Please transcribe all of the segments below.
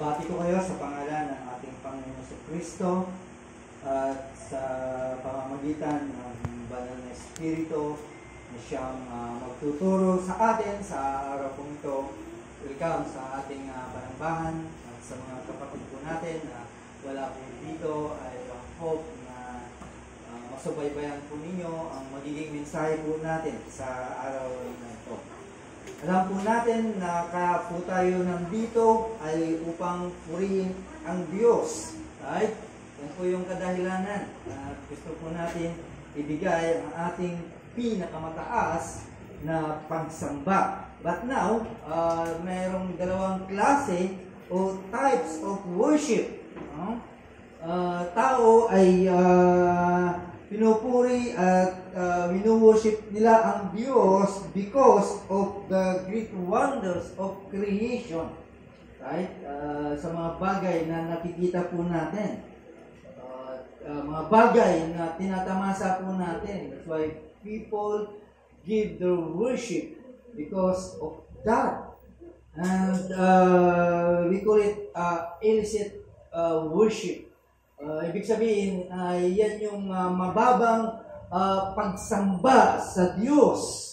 Binabati ko kayo sa pangalan ng ating Panginoon Kristo at sa pamamagitan ng banal na Espiritu na siyang magtuturo sa atin sa araw pong ito. Welcome sa ating panambahan at sa mga kapatid po natin na wala po dito. I hope na masubaybayan po ninyo ang magiging mensahe po natin sa araw na ito. Alam po natin na kaya po tayo nandito ay upang purihin ang Diyos. Right? Yan po yung kadahilanan. Gusto po natin ibigay ang ating pinakamataas na pagsamba. But now, mayroong dalawang klase o types of worship. Tao ay pinupuri at winu-worship nila ang Diyos because of the great wonders of creation. Right? Sa mga bagay na nakikita po natin. Mga bagay na tinatamasa po natin. That's why people give their worship because of that. And we call it illicit worship. Ibig sabihin, yan yung mababang pagsamba sa Diyos.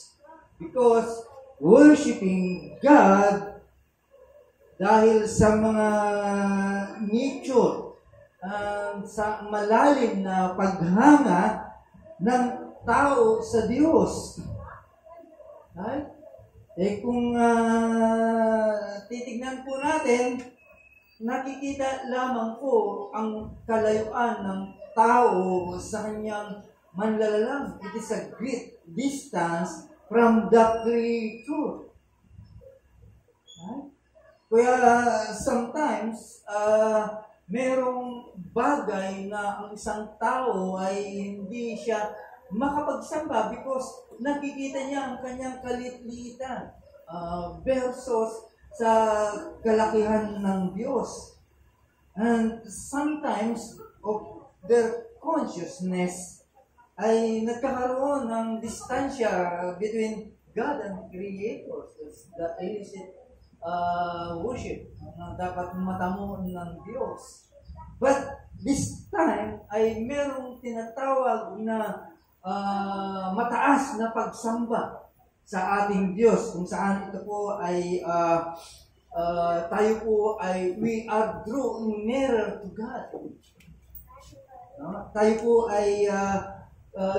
Because worshiping God dahil sa mga nature, sa malalim na paghanga ng tao sa Diyos. Right? Kung titignan po natin, nakikita lamang po ang kalayuan ng tao sa kanyang manlalalang. It is a great distance from the Creator. Right? Kaya sometimes, merong bagay na ang isang tao ay hindi siya makapagsamba because nakikita niya ang kanyang kalit-liitan versus sa kalakihan ng Diyos. And sometimes of their consciousness ay nagkakaroon ng distansya between God and Creator. That's the illicit worship na dapat matamo ng Diyos. But this time ay merong tinatawag na mataas na pagsamba sa ating Diyos, kung saan ito po ay tayo po ay we are drawing nearer to God. Tayo po ay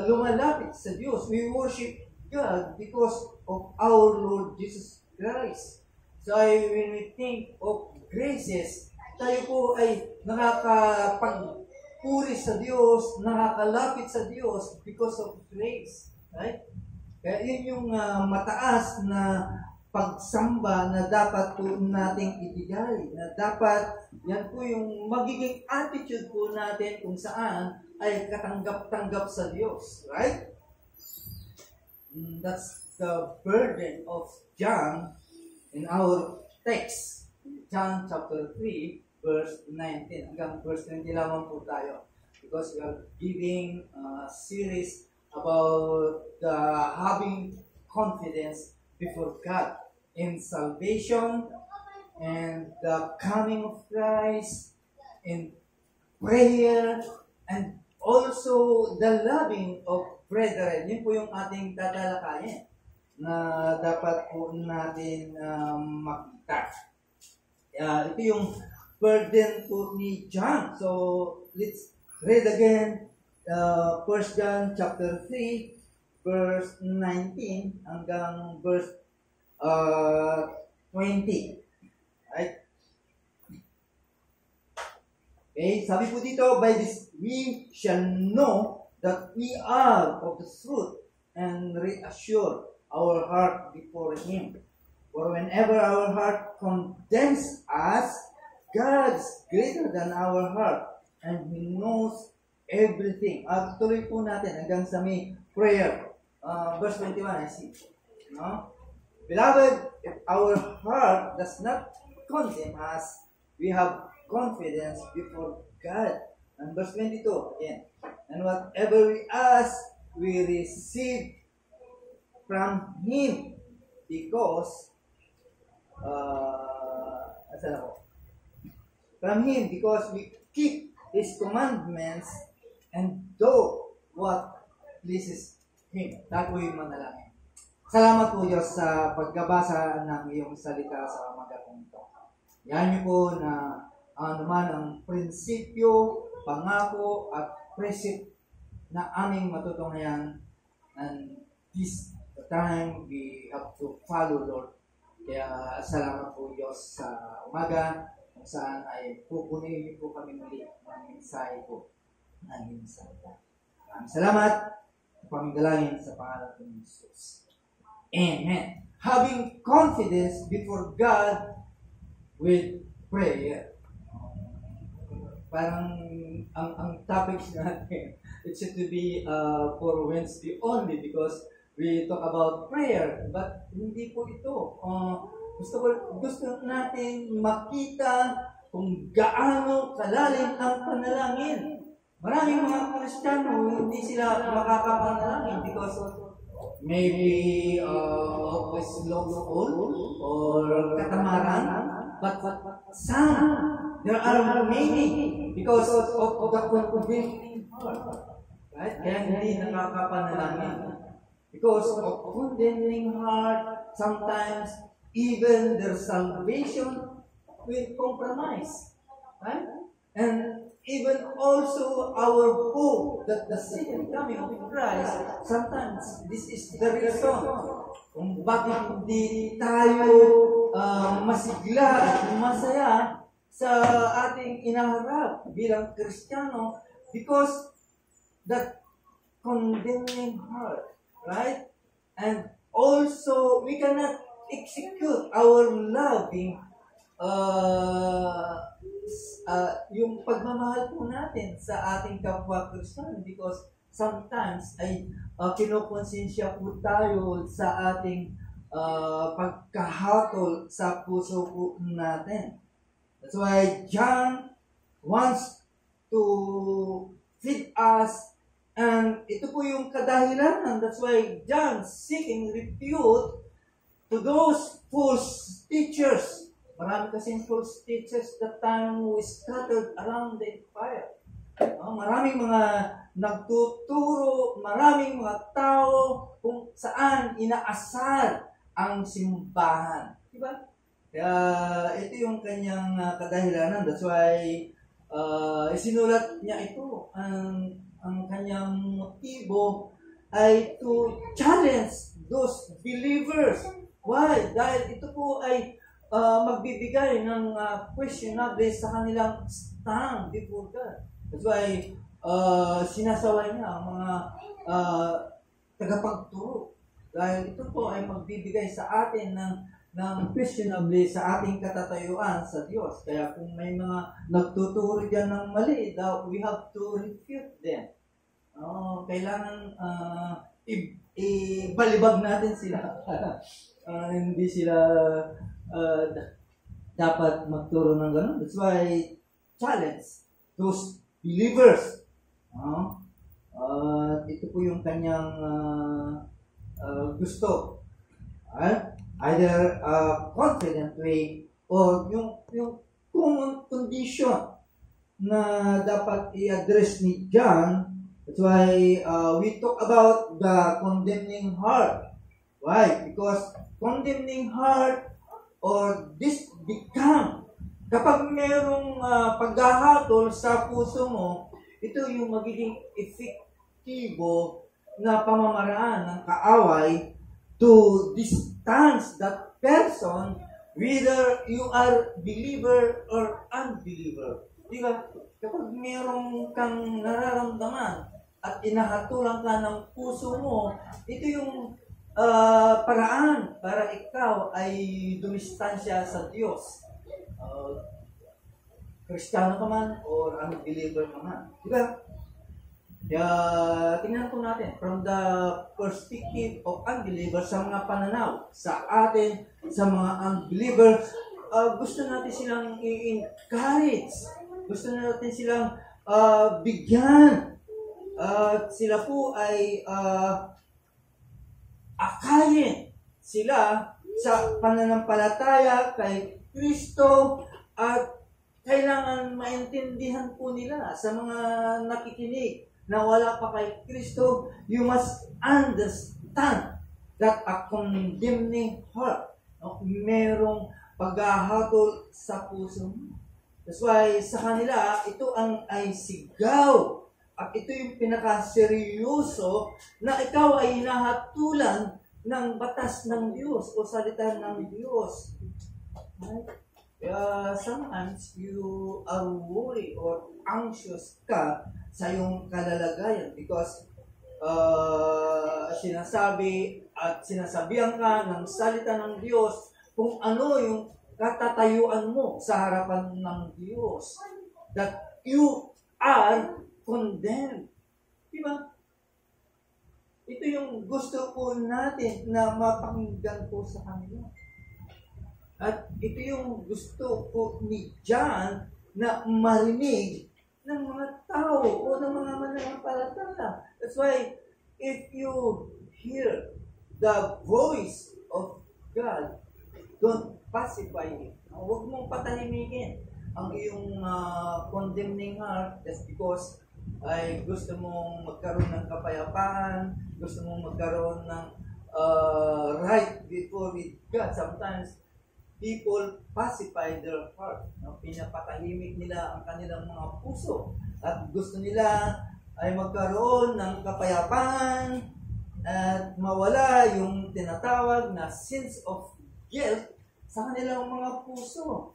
lumalapit sa Diyos. We worship God because of our Lord Jesus Christ. So when we think of graces, tayo po ay nakakapagpuri sa Diyos, nakakalapit sa Diyos because of grace. Right? Kaya yun yung mataas na pagsamba na dapat po nating ibigay. Na dapat, yan po yung magiging attitude po natin kung saan ay katanggap-tanggap sa Diyos. Right? That's the burden of John in our text. John chapter 3, verse 19. Hanggang verse 20 lamang po tayo. Because we are giving a series about having confidence before God in salvation and the coming of Christ, in prayer, and also the loving of brethren. Yun po yung ating tatalakayin na dapat po natin makita. Ito yung burden po ni John. So, let's read again 1 John chapter 3, verse 19 hanggang verse 20. Right? Okay, sabi po dito, by this we shall know that we are of the truth and reassure our heart before Him. For whenever our heart condemns us, God's greater than our heart and He knows everything. Tuloy po natin hanggang sa may prayer. Verse 21, I see. No? Beloved, if our heart does not condemn us, we have confidence before God. And verse 22, again. And whatever we ask, we receive from Him because, asan ako? from Him because we keep His commandments and do what pleases Him. Tayo yung manalangin. Salamat po Diyos sa pagkabasa ng iyong salita sa umaga po ito. Yan niyo po na naman ang prinsipyo, pangako at precept na aming matutunghayan, and this the time we have to follow, Lord. Kaya salamat po Diyos sa umaga kung saan ay pupunin niyo po kami muli ng mensahe po ng iyong salita. Maraming salamat. Pamidalangin sa pangalan ng Jesus. Amen. Having confidence before God with prayer. Parang ang topics natin, it should be for Wednesday only because we talk about prayer. But hindi po ito. Gusto natin makita kung gaano kalalim ang panalangin. Maraming mga Kristiyano, hindi sila makakapanalangin because maybe lost soul or katamaran. But some, there are many because of the condemning heart. Right? Kaya hindi nakakapanalangin. Because of condemning heart, sometimes even their salvation will compromise. Right? And even also our hope that the second coming of Christ, sometimes this is the reason kung bakit hindi tayo masigla at masaya sa ating inaharap bilang Kristiyano because that condemning heart, right? And also, we cannot execute our loving yung pagmamahal po natin sa ating kapwa Kristiyano because sometimes ay kinokonsensya po tayo sa ating pagkahatol sa puso po natin. That's why John wants to feed us, and ito po yung kadahilanan. That's why John seeking refute to those false teachers. Marami kasing false teachers that time who scattered around the empire. Maraming mga nagtuturo, maraming mga tao kung saan inaasar ang simbahan. Diba? Kaya ito yung kanyang kadahilanan. That's why isinulat niya ito. Ang kanyang motibo ay to challenge those believers. Why? Dahil ito po ay magbibigay ng questionable sa kanilang stand before God. That's why sinasaway niya ang mga tagapagturo. Dahil ito po ay magbibigay sa atin ng questionable sa ating katatayuan sa Diyos. Kaya kung may mga nagtuturo dyan ng mali, we have to refute them. Kailangan ibalibag natin sila. Hindi sila dapat magturo ng gano'n. That's why challenge those believers. Ito po yung kanyang gusto. Either confident way or yung common condition na dapat i-address ni John. That's why we talk about the condemning heart. Why? Because condemning heart or this become, kapag mayroong paghahatol sa puso mo, ito yung magiging epektibo na pamamaraan ng kaaway to distance that person whether you are believer or unbeliever. Di ba? Kapag mayroong kang nararamdaman at inahatulan ka ng puso mo, ito yung paraan para ikaw ay dumistansya sa Diyos. Kristiyano ka man or unbeliever ka man. Di ba? Kaya tingnan po natin from the perspective of unbelievers sa mga pananaw sa atin, sa mga unbelievers, gusto natin silang i-encourage. Gusto natin silang bigyan. Sila po ay akayin sila sa pananampalataya kay Kristo at kailangan maintindihan po nila sa mga nakikinig na wala pa kay Kristo. You must understand that a condemning heart, no, merong paghahatol sa puso mo. That's why sa kanila, ito ay sigaw. At ito yung pinakaseryoso na ikaw ay hinahatulan ng batas ng Diyos o salita ng Diyos. Right? Sometimes you are worried or anxious ka sa iyong kalalagayan because sinasabi at sinasabihan ka ng salita ng Diyos kung ano yung katatayuan mo sa harapan ng Diyos. That you are condemned. Diba? Ito yung gusto po natin na mapakinggan po sa kanila. At ito yung gusto po ni John na marinig ng mga tao o ng mga mananampalataya. That's why, if you hear the voice of God, don't pacify it. Huwag mong patahimikin ang iyong condemning heart just because ay gusto mong magkaroon ng kapayapaan, gusto mong magkaroon ng right before with God. Sometimes, people pacify their heart. No? Pinapatahimik nila ang kanilang mga puso. At gusto nila ay magkaroon ng kapayapaan at mawala yung tinatawag na sense of guilt sa kanilang mga puso.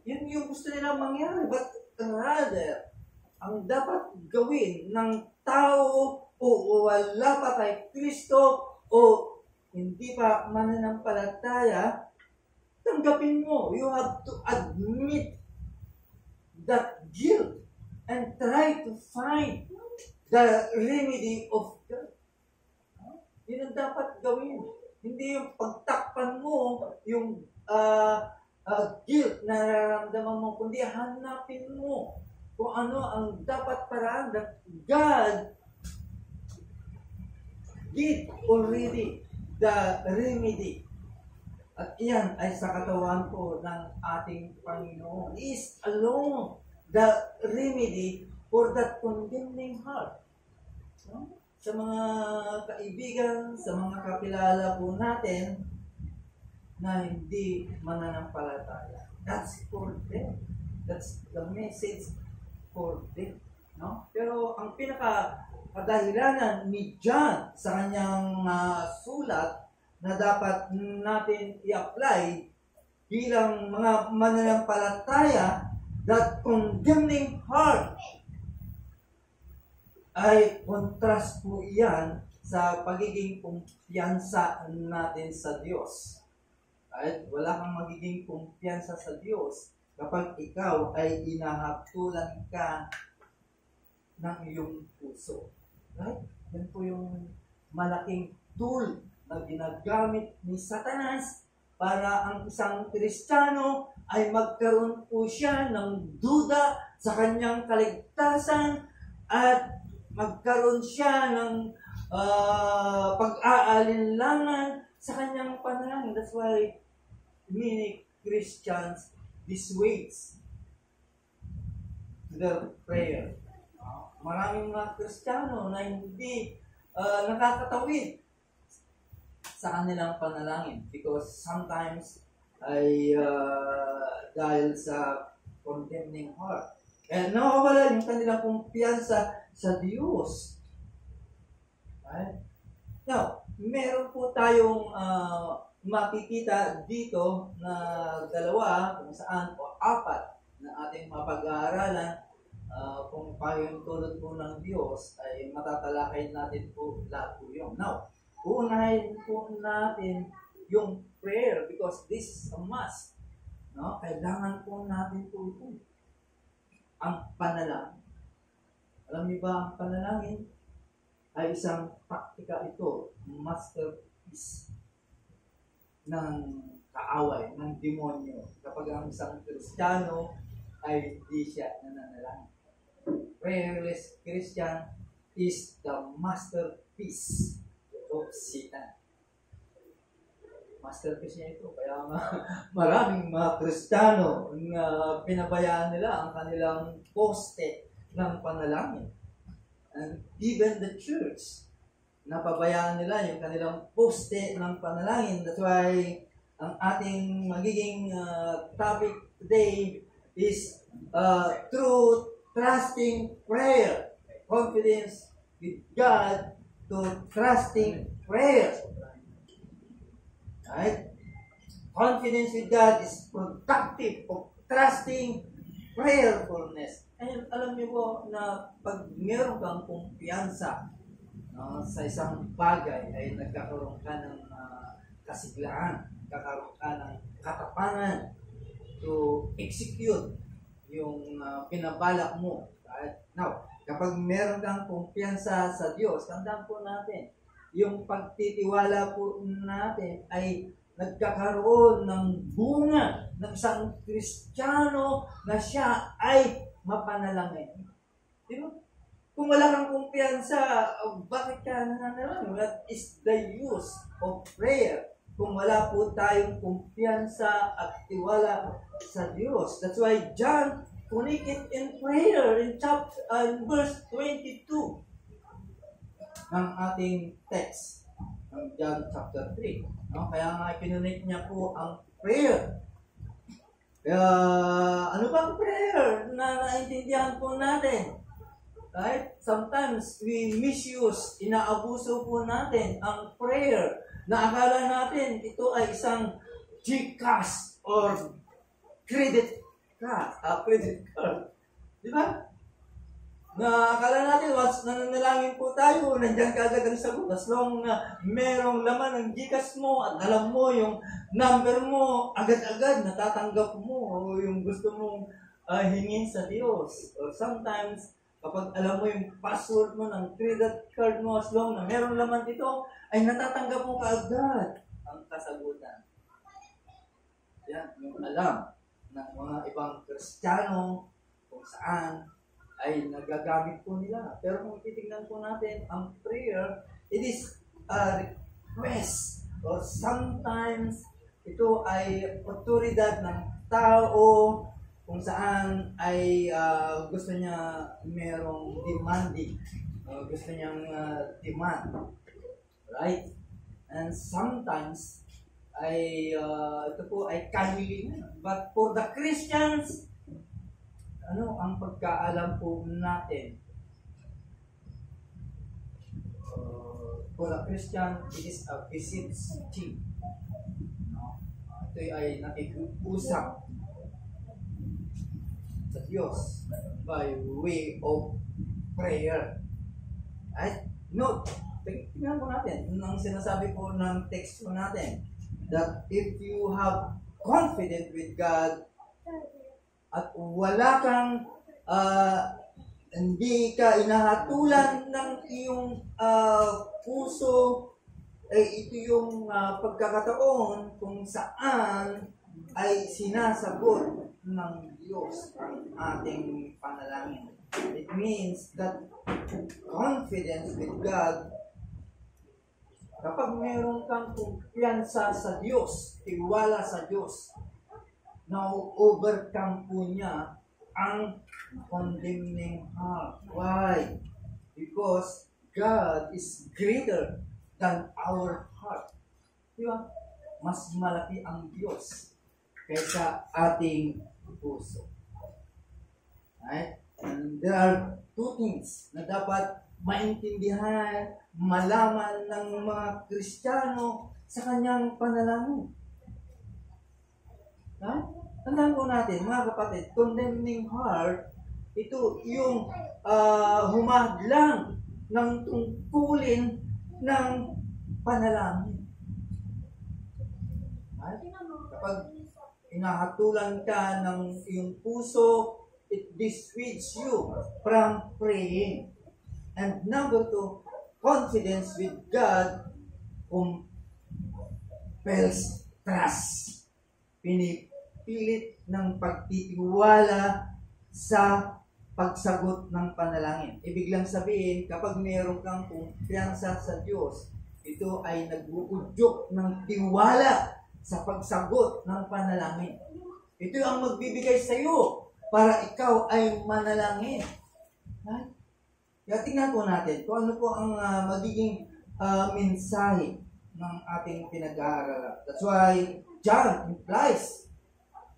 Yun yung gusto nila mangyari. But rather, ang dapat gawin ng tao o wala pa kay Kristo o hindi pa mananampalataya, tanggapin mo. You have to admit that guilt and try to find the remedy of God. Yun ang dapat gawin. Hindi yung pagtakpan mo yung guilt na nararamdaman mo, kundi hanapin mo kung ano ang dapat paraan that God did already the remedy. At iyan ay sa katawan po ng ating Panginoon. He is alone the remedy for that condemning heart. No? Sa mga kaibigan, sa mga kakilala po natin na hindi mananampalataya. That's for them. That's the message for them. No? Pero ang pinaka-kadahilanan ni John sa kanyang sulat na dapat natin i-apply bilang mga mananampalataya, that condemning heart ay contrast po iyan sa pagiging kumpiyansa natin sa Diyos. Right? Wala kang magiging kumpiyansa sa Diyos kapag ikaw ay inahatulan ka ng iyong puso. Right? Yan po yung malaking tool na ginagamit ni Satanas para ang isang Kristiyano ay magkaroon po siya ng duda sa kanyang kaligtasan at magkaroon siya ng pag-aalinlangan sa kanyang panalangin. That's why many Christians dissuades their prayer. Maraming mga Kristiyano na hindi nakakatawid sa kanilang panalangin because sometimes ay dahil sa condemning heart. And nawawala yung kanilang kumpiyansa sa Diyos. Right? Now, meron po tayong makikita dito na dalawa kung saan o apat na ating mapag-aaralan kung paano tulad po ng Diyos ay matatalakay natin po lahat po yun. Now, unahin po natin yung prayer because this is a must. No? Kailangan po natin po ito. Ang panalangin. Alam niyo ba, ang panalangin ay isang praktika ito, masterpiece ng kaaway, ng demonyo. Kapag ang isang Kristiyano ay hindi siya nananalangin. Prayerless Christian is the masterpiece of Satan. Masterpiece niya ito. Kaya maraming mga Kristiyano na pinabayaan nila ang kanilang poste ng panalangin. And even the church, napabayaan nila yung kanilang poste ng panalangin. That's why ang ating magiging topic today is through trusting prayer. Confidence with God to trusting prayer. Right? Confidence with God is productive of trusting prayerfulness. And alam niyo po na pag meron kang kumpiyansa sa isang bagay ay nagkakaroon ka ng kasiglaan, nagkakaroon ka ng katapangan to execute yung pinabalak mo. Right? Now, kapag meron kang kumpiyansa sa Diyos, tandaan po natin, yung pagtitiwala po natin ay nagkakaroon ng bunga ng isang Kristiyano na siya ay mapanalangin. Diba? Kung wala kang kumpiyansa, bakit ka nananalangin? What is the use of prayer kung wala po tayong kumpiyansa at tiwala sa Diyos? That's why John connected in prayer in verse 22 ng ating text ng John chapter 3. No? Kaya nga ipinunik niya po ang prayer. Kaya ano bang prayer na naintindihan po natin? Right? Sometimes we misuse, inaabuso po natin ang prayer na akala natin ito ay isang GCash or credit card. Di ba? Na akala natin, once nananalangin po tayo, nandiyan kaagad ang sagot. As long na merong laman ng GCash mo at alam mo yung number mo, agad-agad natatanggap mo yung gusto mong hingin sa Diyos. Or sometimes, kapag alam mo yung password mo ng credit card mo, as long na merong laman dito, ay natatanggap mo kaagad ang kasagutan. Yan, yung alam ng mga ibang Kristiyano kung saan ay nagagamit po nila. Pero kung titignan po natin ang prayer, it is a request or sometimes ito ay otoridad ng tao kung saan ay gusto niya merong demanding. Gusto niyang demand. Right? And sometimes ay ito po ay kahilingan. But for the Christians, ano ang pagkaalam po natin? For a Christian, it is a beseeching. Ito ay nakikusap sa Diyos by way of prayer. Right? Note, tingnan po natin, ang sinasabi po ng text po natin, that if you have confidence with God, at wala kang hindi ka inahatulan ng iyong puso, ito yung pagkakataon kung saan ay sinasagot ng Diyos ang ating panalangin. It means that confidence with God, kapag meron kang kumpiyansa sa Diyos, tiwala sa Diyos, na-overcome po niya ang condemning heart. Why? Because God is greater than our heart. Diba? Mas malaki ang Diyos kaysa ating puso. Right? And there are two things na dapat maintindihan, malaman ng mga Kristiyano sa kanyang panalangin. Right? Tandaan po natin, mga kapatid, condemning heart, ito yung humadlang ng tungkulin ng panalangin. Right? Kapag inahatulan ka ng iyong puso, it dissuades you from praying. And number two, confidence with God compels trust. Pinipilit ng pagtitiwala sa pagsagot ng panalangin. Ibig lang sabihin, kapag mayroon kang kumpiyansa sa Diyos, it ito ay nag-uudyok ng tiwala sa pagsagot ng panalangin. Ito ang magbibigay sa iyo para ikaw ay manalangin. Right? Kaya tingnan po natin kung ano po ang magiging mensahe ng ating pinag-aaralan. That's why John implies.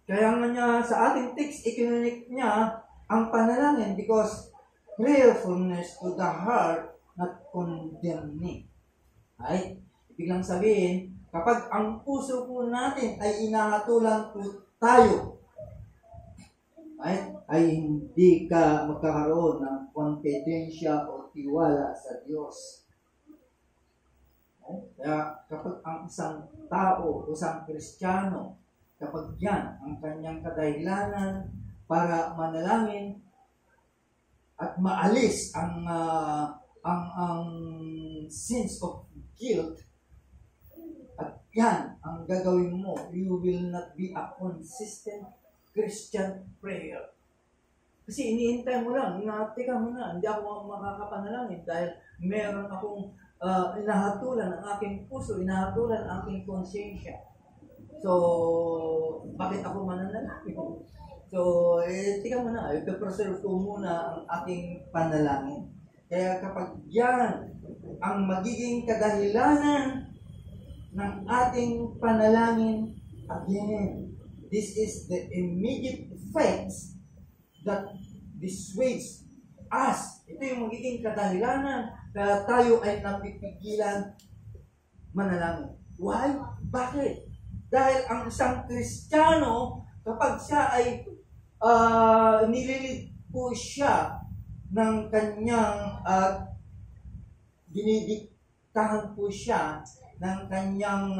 Kaya nga niya sa ating text, ikinunik niya ang panalangin because prayerfulness to the heart, not condemning. Right? Ibig lang sabihin, kapag ang puso po natin ay inahatulan po tayo, ay hindi ka magkakaroon ng kompetensya o tiwala sa Diyos. Kaya kapag ang isang tao o isang Kristiyano, kapag yan ang kanyang kadahilanan para manalangin at maalis ang sense of guilt, at yan ang gagawin mo, you will not be a consistent Christian prayer. Kasi iniintay mo lang, teka mo na, hindi ako makakapanalangin dahil meron akong inahatulan ang aking puso, inahatulan ang aking konsensya. So, bakit ako mananalangin? So, tika mo na, i-preserve ko muna ang aking panalangin. Kaya kapag yan ang magiging kadahilanan ng ating panalangin, again, this is the immediate effects that dissuades us. Ito yung magiging kadahilanan kaya tayo ay napipigilan manalangin. Why? Bakit? Dahil ang isang Kristiyano, kapag siya ay nililid po siya ng kanyang dinidiktahan po siya ng kanyang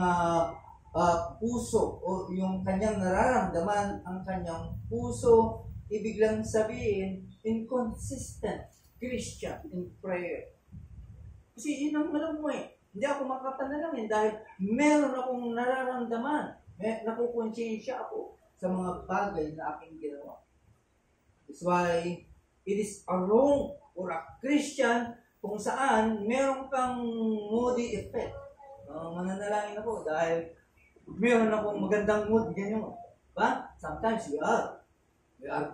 puso o yung kanyang nararamdaman ang kanyang puso, ibig lang sabihin inconsistent Christian in prayer. Kasi yun ang alam mo hindi ako makapanalangin dahil meron akong nararamdaman, nakukonsensya ako sa mga bagay na aking ginawa. That's why it is a wrong for a Christian kung saan meron kang moody effect. Mananalangin ako dahil meron akong magandang mood, ganyan. Ba? Sometimes we are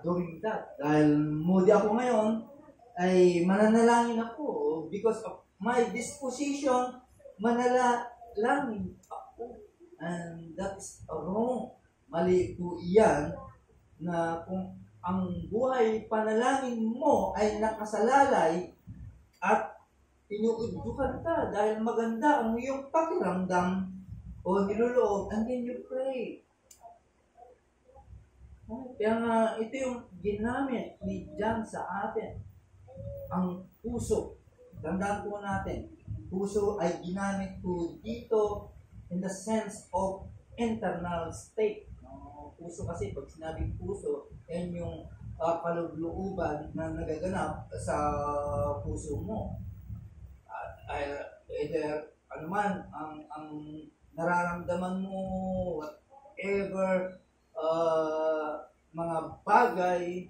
doing that. Dahil moody ako ngayon, ay mananalangin ako because of my disposition, manalangin ako. And that's wrong. Mali po iyan na kung ang buhay panalangin mo ay nakasalalay at inuudyukan ka dahil maganda ang iyong pakiramdam o niluloob, and then you pray. Kaya nga, ito yung ginamit ni John sa atin. Ang puso. Tandaan po natin, puso ay ginamit po dito in the sense of internal state. Puso kasi, pag sinabing puso, yan yung kalooban na nagaganap sa puso mo. Either anuman ang nararamdaman mo, whatever mga bagay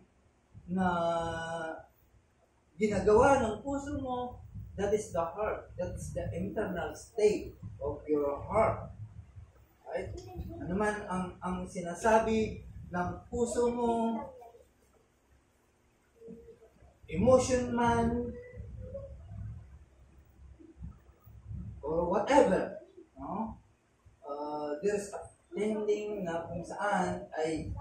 na ginagawa ng puso mo, that is the heart. That is the internal state of your heart. Right? Ano man ang sinasabi ng puso mo, emotion man, or whatever, no? There's a tending na kung saan ay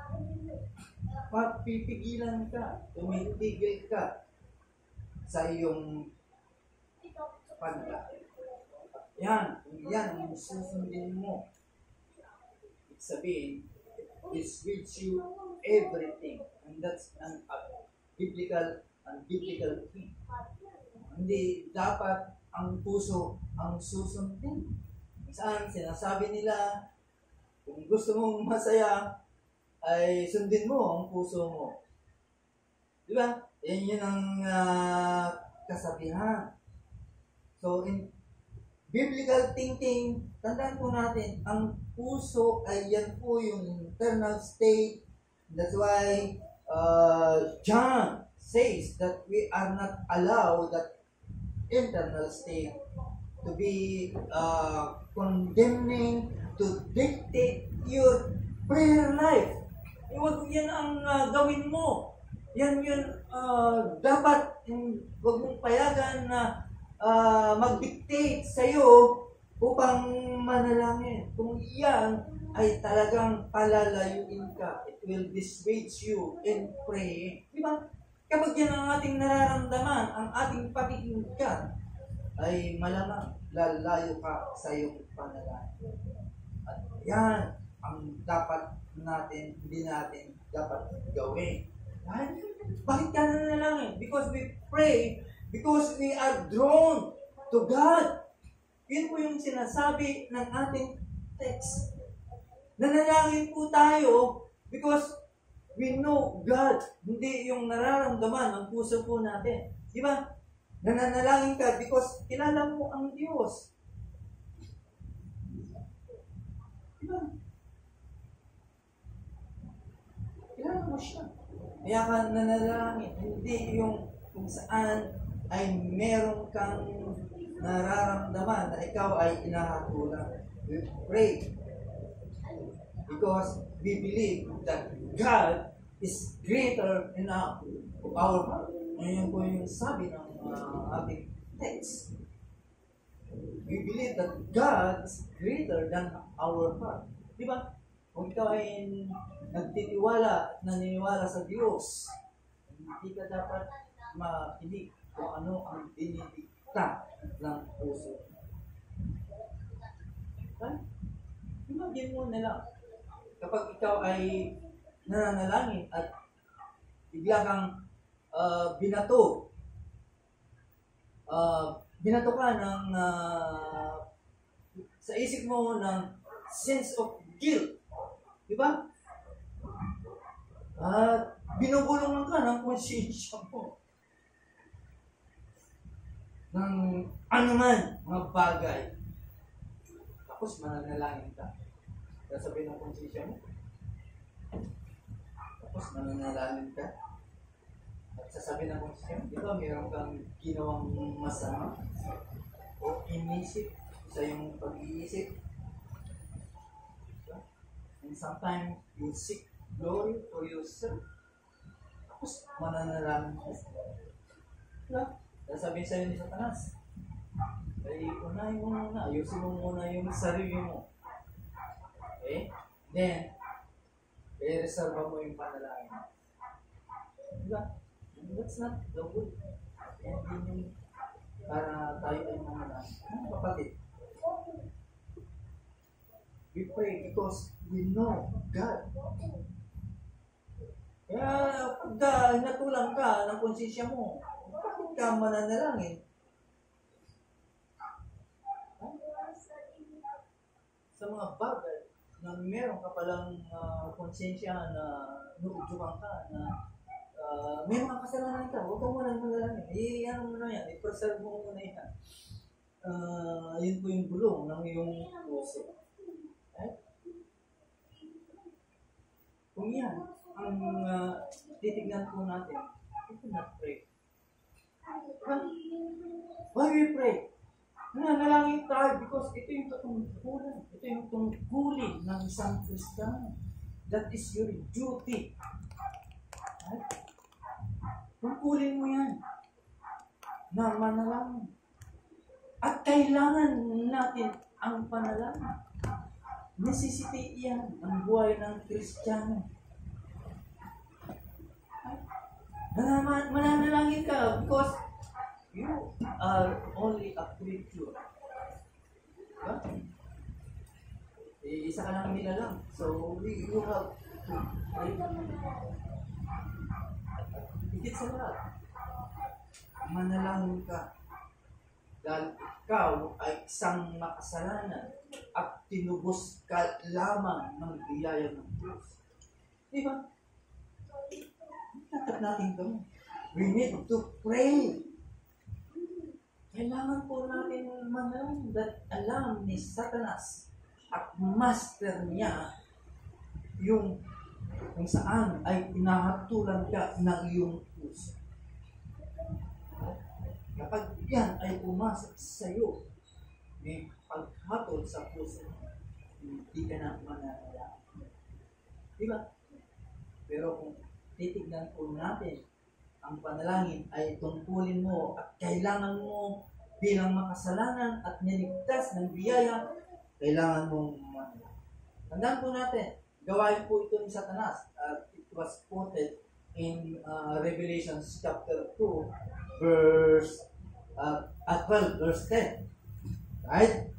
papipigilan ka, tumitigil ka sa iyong panalangin. Yan, kung yan ang susundin mo, sabihin, this will you everything. And that's a biblical thing. Hindi dapat ang puso ang susundin. Saan sinasabi nila, kung gusto mong masaya, ay sundin mo ang puso mo. Di ba? Yan ang kasabihan. So, in biblical thinking, tandaan po natin, ang puso ay yan po yung internal state. That's why John says that we are not allowed that internal state to be condemning, to dictate your prayer life. Huwag yan ang gawin mo. Yan yun, dapat huwag mong payagan na mag-dictate sa'yo upang manalangin. Kung yan ay talagang palalayuin ka, it will dissuade you in praying. Di ba? Kapag yan ang ating nararamdaman, ang ating pakikinggan, ay malamang lalayo ka sa iyong panalangin. At yan ang dapat natin, hindi natin dapat gawin. Bakit ka nanalangin? Because we pray, because we are drawn to God. Yun po yung sinasabi ng ating text. Nanalangin po tayo because we know God. Hindi yung nararamdaman ng puso po natin. Di ba? Nananalangin ka because kilala mo ang Diyos. Di ba? Kilala mo siya. Kaya ka nanalangin. Hindi yung kung saan ay meron kang nararamdaman na ikaw ay inahatulan. We pray because we believe that God is greater in our heart. Ngayon po yung sabi ng ating text. We believe that God is greater than our heart. Di ba? Kung ikaw ay nagtitiwala, naniniwala sa Diyos, hindi ka dapat makinig kung ano ang dinidikta ng puso. Right? Imagine mo na lang, kapag ikaw ay nananalangin at bigla kang binato ka ng sa isip mo ng sense of guilt. Di ba? At binubulungan ka ng konsensya mo ng anuman mga bagay. Tapos mananalangin ka. Sasabihin ng konsensya mo. Tapos mananalangin ka. At sasabihin ng konsensya mo, di ba mayroon kang ginawang masama o inisip sa iyong pag-iisip. And sometimes you seek glory for yourself. Tapos mananalangin ka. Diba? Sasabihin sa'yo ni Satanas, ay unahin mo muna, ayusin mo muna yung sarili mo. Okay? Then, i-reserve mo yung panalangin. Diba? That's not the way. Hindi para tayo ay manalangin. Ano kapatid? We pray because we know God. Kaya pagka natulang ka ng konsensya mo, bakit ka mananalangin? Sa mga bagay na meron ka palang konsensya na nuudyukan ka, na may mga kasalanan ka, huwag ka muna manalangin. Ano mo na yan, i-preserve mo muna yan. Yun po yung bulong ng iyong puso. Right? Kung yan, ang titignan po natin, we cannot pray. Why we pray? Nanalangin tayo because ito yung katungkulan. Ito yung tungkulin ng isang Kristiyano. That is your duty. Right? Tungkulin mo yan na manalangin. At kailangan natin ang panalangin. Necessity yan ang buhay ng Kristiyano. Mananalangin ka because you are only a creature. Diba? Isa ka lang nila lang. So, you have to pray. Higit sa lahat, manalangin ka. Dahil ikaw ay isang makasalanan at tinubos ka lamang ng biyaya ng Diyos. Diba? Dapat natin gawin. We need to pray. Kailangan po natin manalangin that alam ni Satanas at master niya yung kung saan ay pinahatulan ka ng iyong puso. Kapag yan ay pumasok sa iyo, may paghatol sa puso mo, hindi ka na mananalangin. Di ba? Pero kung titignan po natin, ang panalangin ay tungkulin mo at kailangan mo bilang makasalanan at niligtas ng biyaya, kailangan mong manalangin. Tandaan po natin, gawain po ito ni Satanas. It was quoted in Revelation chapter 2, verse 12, verse 10. Right?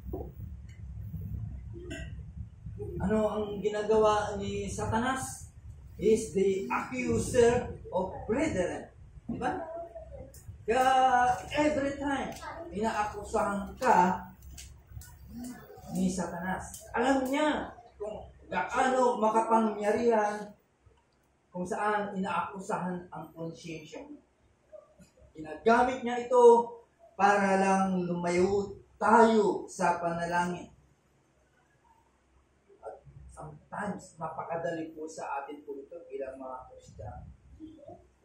Ano ang ginagawa ni Satanas? He is the accuser of brethren. Diba? Kaya every time inaakusahan ka ni Satanas, alam niya kung gaano makapangyarihan kung saan inaakusahan ang konsyensya mo. Ginagamit niya ito para lang lumayo tayo sa panalangin. At sometimes, napakadali po sa atin po ito bilang mga Kristiyano.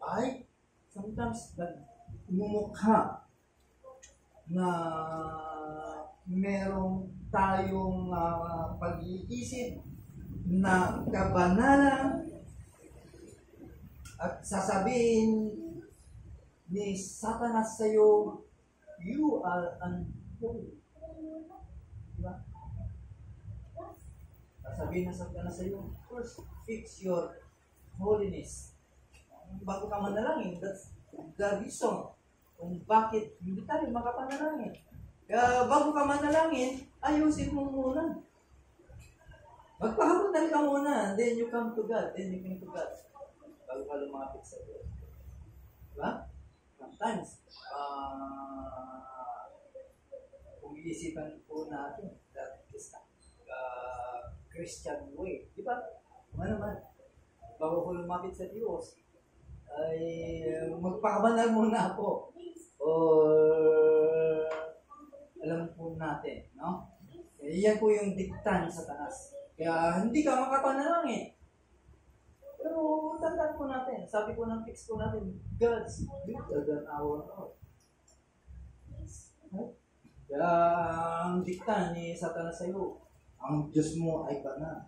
Ay, sometimes, nagmumukha na merong tayong pag-iisip na kabanalan at sasabihin ni Satanas sa'yo, you are unholy. Diba? Sasabihin na Satanas sa'yo, first, fix your holiness. Bago ka manalangin, that's the reason kung bakit hindi tayo makapanalangin. Kaya bago ka manalangin, ayusin mo muna. Magpahabutan ka muna, then you come to God, then you come to God. Bago ka lumapit sa Diyos. Diba? Sometimes, kung iisipan po natin, that is Christian way. Diba? Ano naman, bago ko lumapit sa Diyos, ay magpakabanal muna ako. Or alam po natin, no? Yan po yung dikta ni Satanas. Kaya hindi ka makapanalangin. Pero tandaan po natin, sabi po ng text po natin, God's greater than our own. Kaya ang dikta ni Satanas sa iyo, ang Diyos mo ay banal.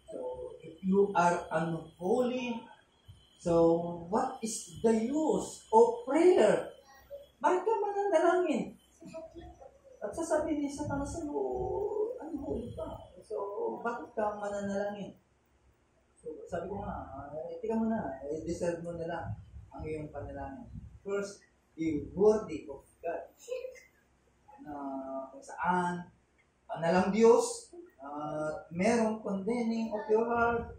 So, if you are unholy, so what is the use of prayer? Bakit ka mananalangin? At sasabihin ni Satanas sa iyo, unholy ka. So, bakit ka mananalangin? So, sabi ko nga, tika mo na, deserve mo na lang ang iyong panalangin. First, be worthy of God. Na kung saan, panalang Diyos, merong condemning of your heart.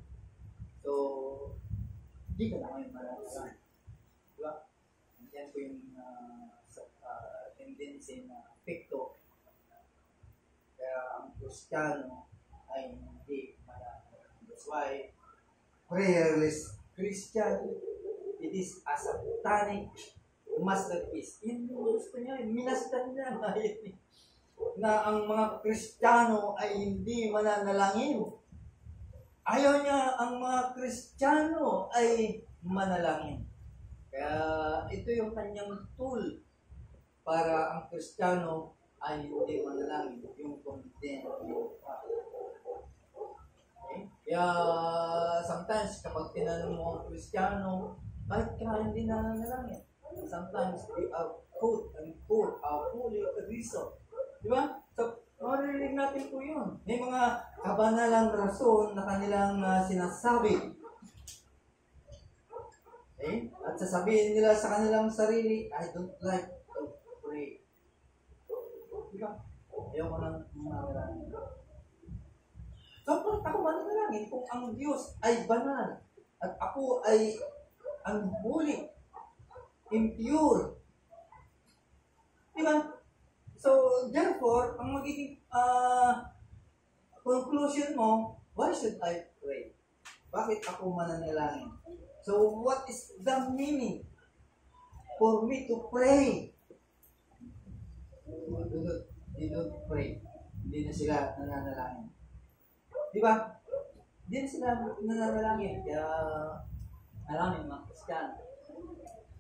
So, hindi ka na ngayon manalangin. Diba? Yan po yung tendency na pekto. Kaya ang Kristiyano ay hindi manalangin. That's why, prayerless Christian, it is a satanic masterpiece. Yan yung gusto niya, minastan niya na ang mga Kristiyano ay hindi mananalangin. Ayaw niya ang mga Kristiyano ay manalangin. Kaya ito yung kanyang tool para ang Kristiyano ay hindi manalangin, yung condemn. Kaya sometimes kapag tinanong mo ang Kristiyano, bakit ka hindi nananalangin? Sometimes we are quote and quote a fully reason. Di ba? So, maririnig natin po yun. May mga kabanalang rason na kanilang sinasabi. Okay? At sasabihin nila sa kanilang sarili, I don't like to pray. Di ba? Ayaw ko nang manalangin. So, bakit ako mananalangin kung ang Diyos ay banal at ako ay unholy, impure? Diba? So, therefore, ang magiging conclusion mo, why should I pray? Bakit ako mananalangin? So, what is the meaning for me to pray? They don't pray. Hindi na sila nananalangin. Diba? Hindi na sila nananalangin. Kaya, alam yung mga Kristiyano,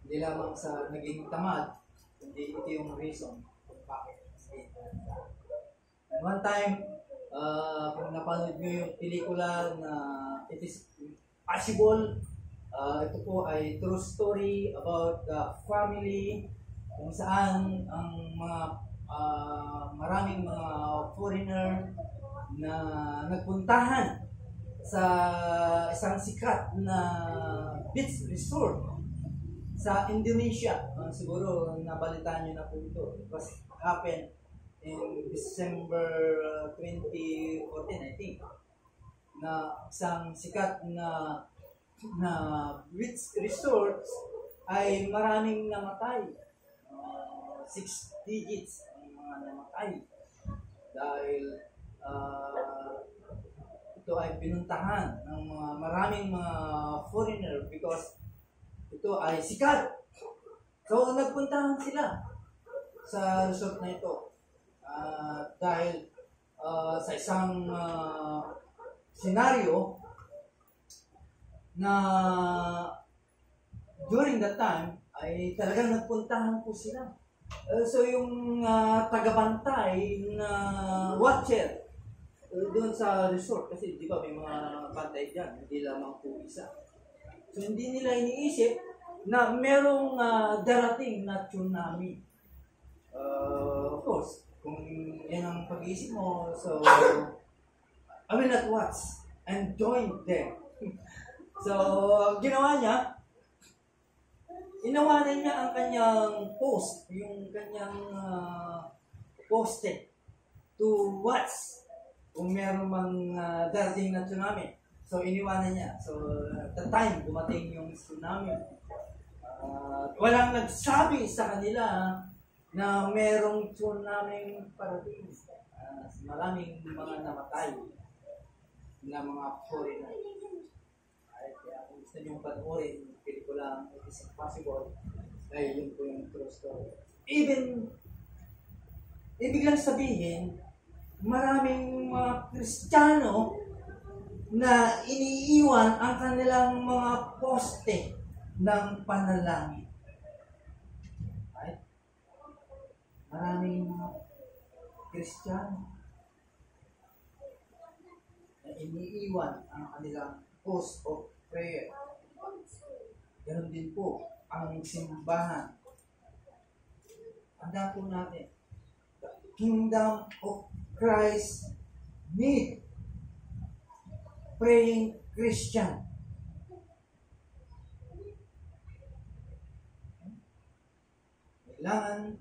hindi lamang sa naging tamad, kundi ito yung reason kung bakit And one time, kung napanood nyo yung pelikula na It is Possible, ito po ay true story about the family kung saan ang mga maraming mga foreigner na nagpuntahan sa isang sikat na beach resort sa Indonesia. Siguro nabalitaan nyo na po ito. It was happened in December 2014, I think, na isang sikat na beach resorts ay maraming namatay. 6 digits ang mga namatay dahil ito ay pinuntahan ng maraming mga foreigner because ito ay sikat. So nagpuntahan sila sa resort na ito dahil sa isang senaryo na during that time ay talagang nagpuntahan po sila. So yung tagabantay na watcher doon sa resort, kasi di ba may mga bantay dyan, hindi lamang po isa. So hindi nila iniisip na merong darating na tsunami. Of course, kung yan ang pag-iisip mo, so I will not watch and join them. So ginawa niya, inawanan niya ang kanyang post, yung kanyang poste to watch kung meron mang darating na tsunami. So iniwanan niya. So at the time, dumating yung tsunami. Walang nagsabi sa kanila na merong tsunami parating. Maraming mga namatay na mga foreigner. Kaya kung gusto nyo panoorin yung pelikula It is Possible, ay yun po yung true story. Ibig lang sabihin, maraming mga Kristiyano na iniiwan ang kanilang mga poste ng panalangin. Right? Maraming mga Kristiyano na iniiwan ang kanilang post of prayer. Ganon din po ang simbahan. Tandaan po natin, the kingdom of Christ need praying Christian. Kailangan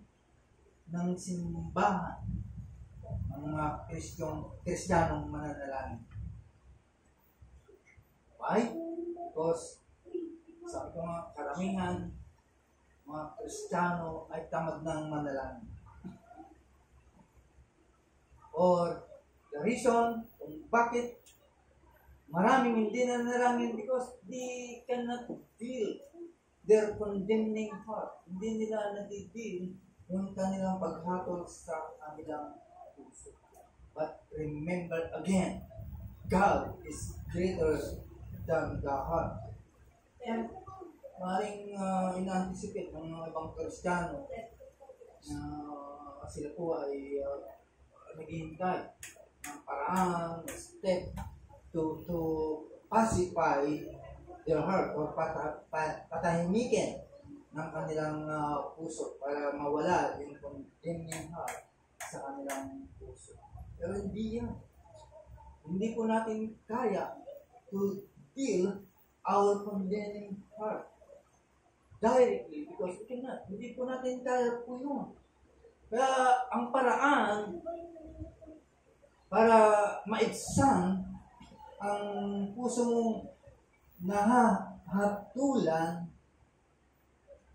ng simbahan ng mga Kristiyanong mananalangin. Why? Because sabi ko nga, karamihan mga Kristiyano ay tamad ng manalangin. Or the reason kung bakit maraming hindi nanalangin because they cannot deal their condemning heart. Hindi nila nadideal yung kanilang paghatol sa kanilang puso. But remember again, God is greater than the heart. And maaaring ina-anticipate ng mga ibang Kristiyano na sila po ay naghihintay ng paraan, step to pacify their heart or patahimikin ng kanilang puso para mawala yung condemning heart sa kanilang puso. Pero hindi yan. Hindi po natin kaya to deal our condemning heart directly because we cannot. Hindi po natin kaya po yun. Kaya ang paraan para maibsan ang puso mong nahahatulan,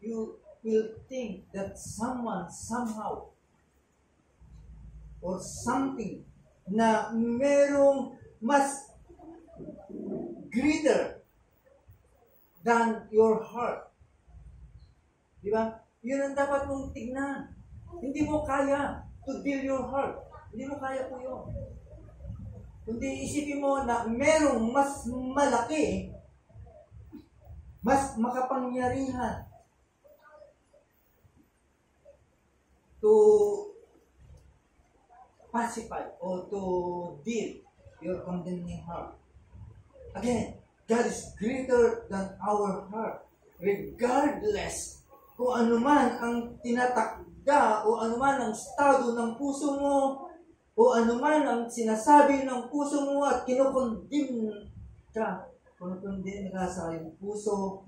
you will think that someone, somehow, or something na merong mas greater than your heart. Di ba? Yun ang dapat mong tignan. Hindi mo kaya to deal your heart. Hindi mo kaya po yun. Kundi isipin mo na merong mas malaki, mas makapangyarihan to pacify or to deal your condemning heart. Again, God is greater than our heart. Regardless kung ano man ang tinatakda o ano man ang estado ng puso mo o ano man ang sinasabi ng puso mo at kinukondem ka sa iyong puso,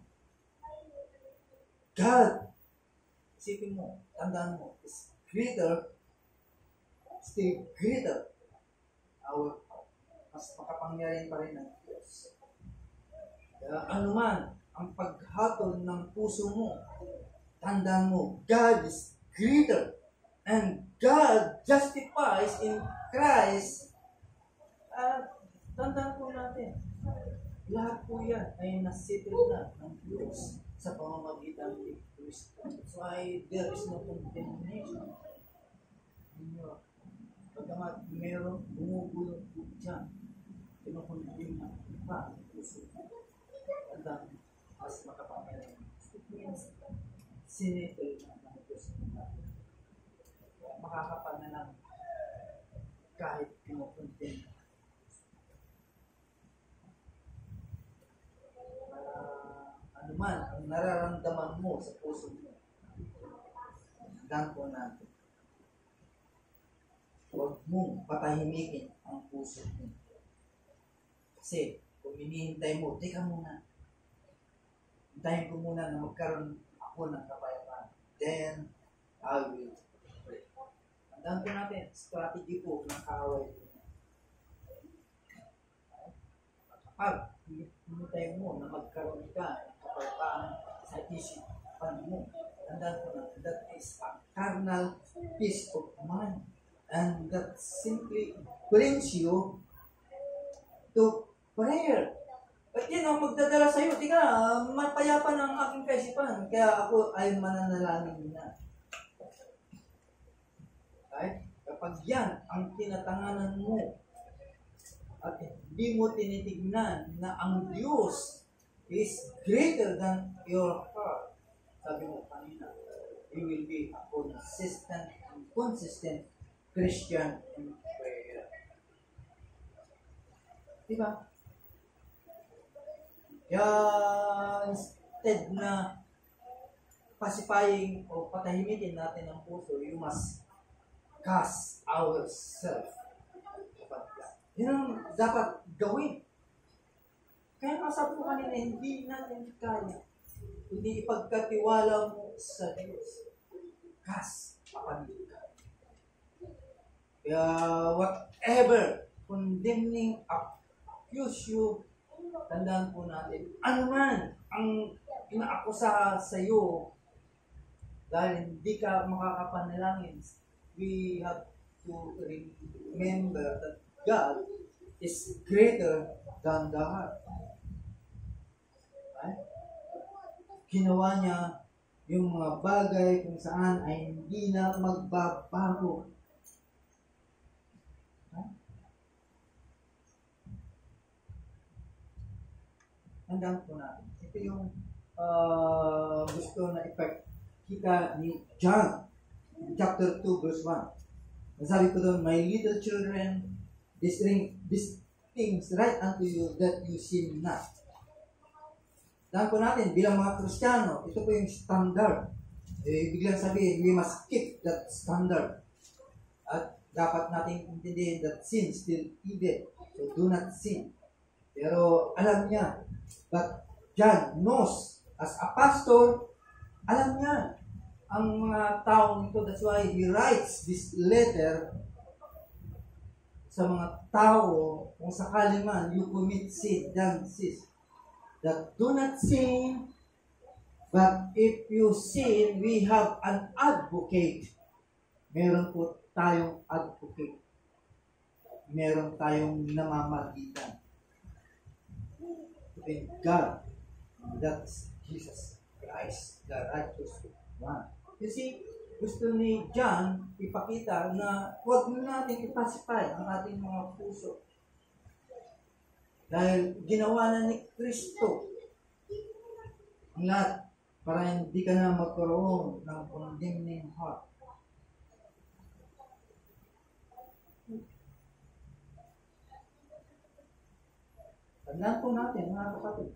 God, isipin mo, tandaan mo, is greater, still greater, our heart. Mas makapangyarihan pa rin ng Diyos. Kaya ano man ang paghatol ng puso mo, tandaan mo, God is greater. And God justifies in Christ. Tandaan po natin, lahat po yan ay nasettle na ng Diyos sa pamamagitan ni Kristo. That's why there is no condemnation. Pagkamat meron bumubulong po dyan, kinukondem na pa ang puso. Tandaan, mas makapangyarihan. Sinettle na ng Diyos. Makakapal na lang kahit kinukondem. Ano man ang nararamdaman mo sa puso mo, tandaan po natin, huwag mong patahimikin ang puso mo. Kasi kung hinihintay mo, teka muna, hintayin ko muna na magkaroon ako ng kapayapaan. Then, I will pray. Tandaan po natin, strategy po ng kaaway po. Kapag hinintay mo na magkaroon ka ng kapayapaan sa isipan mo, tandaan po natin, that is a carnal peace of mind. And that simply brings you to prayer. But yun ang magdadala sa'yo, tika, mapayapa ng aking kaisipan, kaya ako ay mananalangin na. Right? Kapag yan ang tinatanganan mo, at hindi mo tinitignan na ang Diyos is greater than your heart, sabi mo kanina, you will be a consistent and consistent Christian in prayer. Diba? Kaya instead na pacifying o patahimikin natin ang puso, you must cast ourselves upon God. Yun ang dapat gawin. Kaya masabi ko kanina, hindi natin kaya. Hindi ipagkatiwala mo sa Diyos. Cast upon God. Kaya whatever condemning accuse you, tandaan po natin, ano man ang inaakusa sa iyo dahil hindi ka makakapanalangin, we have to remember that God is greater than the heart. Right? Ginawa niya yung mga bagay kung saan ay hindi na magbabago. Tandaan po natin. Ito yung gusto na ipakita ni John, chapter 2, verse 1. Nasabi ko doon, my little children, these things write unto you that you sin not. Tandaan po natin, bilang mga Kristiyano, ito po yung standard. Biglang sabihin, we must keep that standard. At dapat natin intindihin that sin still evil. So do not sin. Pero alam niya, but John knows, as a pastor, alam niya ang mga taong ito. That's why he writes this letter sa mga tao kung sakali man you commit sin, then sis, that do not sin, but if you sin, we have an advocate. Meron po tayong advocate. Meron tayong namamagitan. With God, that's Jesus Christ, the righteous one. You see, gusto ni John ipakita na huwag natin ipacify ang ating mga puso. Dahil ginawa na ni Kristo ang lahat para hindi ka na magkaroon ng condemning heart. Tandaan po natin, mga kapatid.